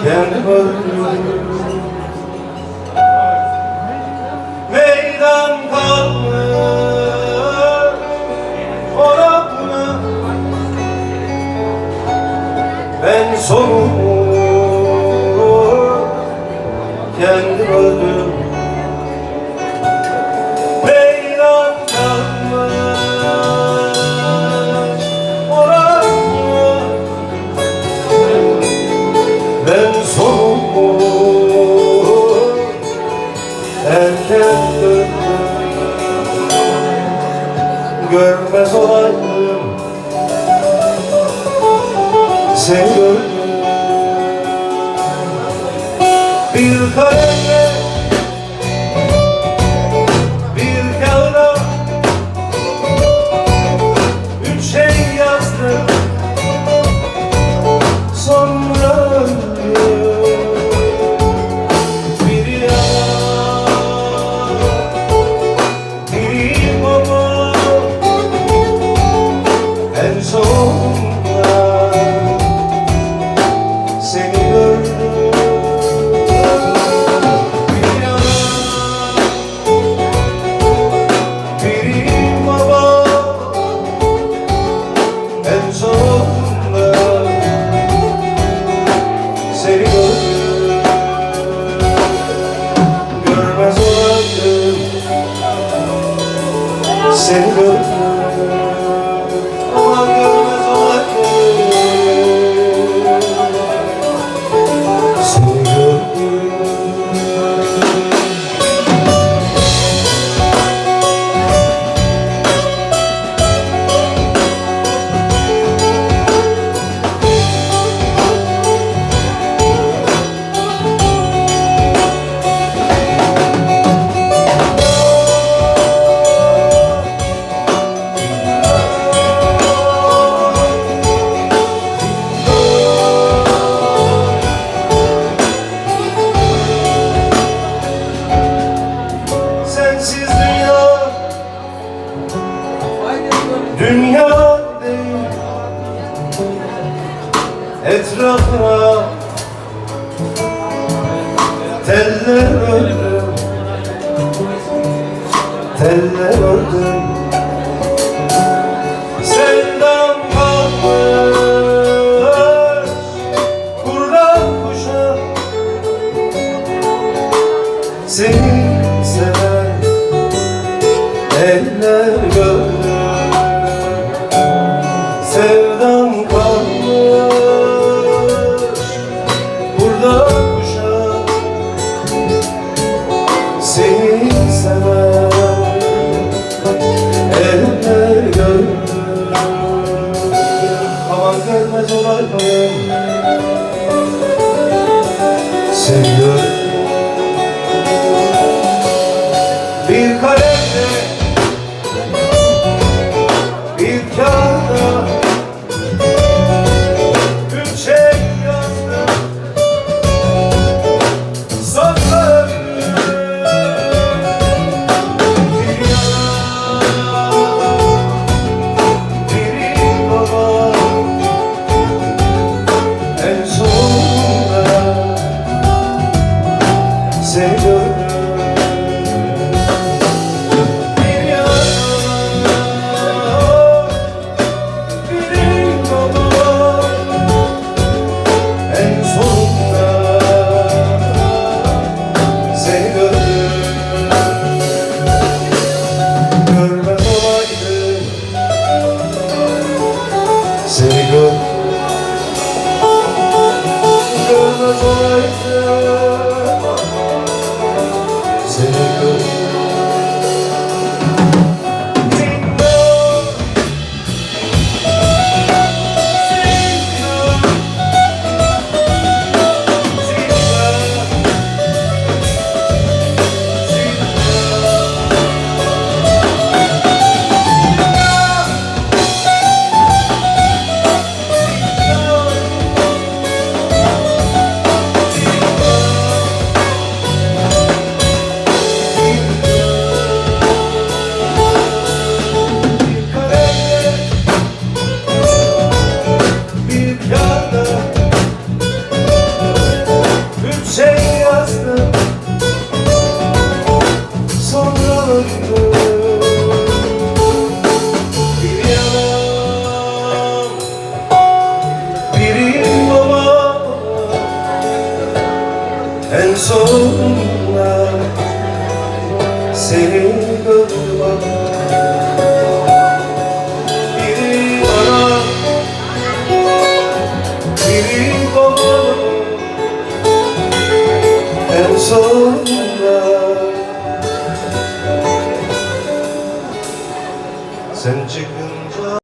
kendim öldüm. Meydan kalmış ona buna, ben sonumu kendim öldüm. Meydan kalmış ona buna, ben sonumu erken öldüm. Görmez olaydım seni gördüm. Bir kalemle bir kağıda üç şey yazdım, sonra öldüm. Biri yalan, biri baba, en sonunda seni gördüm. Biri yalan, biri baba, en sonunda seni gördüm. Görmez olaydım seni gördüm. Ama görmez olaydım seni gördüm. Sensiz dünya değil, etrafına teller ördüm, teller ördüm. Sevdam kalmış kurdan kuşa, seni seven eller gördüm. Sevdam kalmış burada kuşa, seni seven eller gördüm. Aman görmez olaydım seni gördüm. Bir kalemle bir kağıda üç şey yazdım, sonra öldüm. Biri yalan, biri baba, en sonunda seni gördüm. Seni gördüm, görmez olaydım seni gördüm. sonunda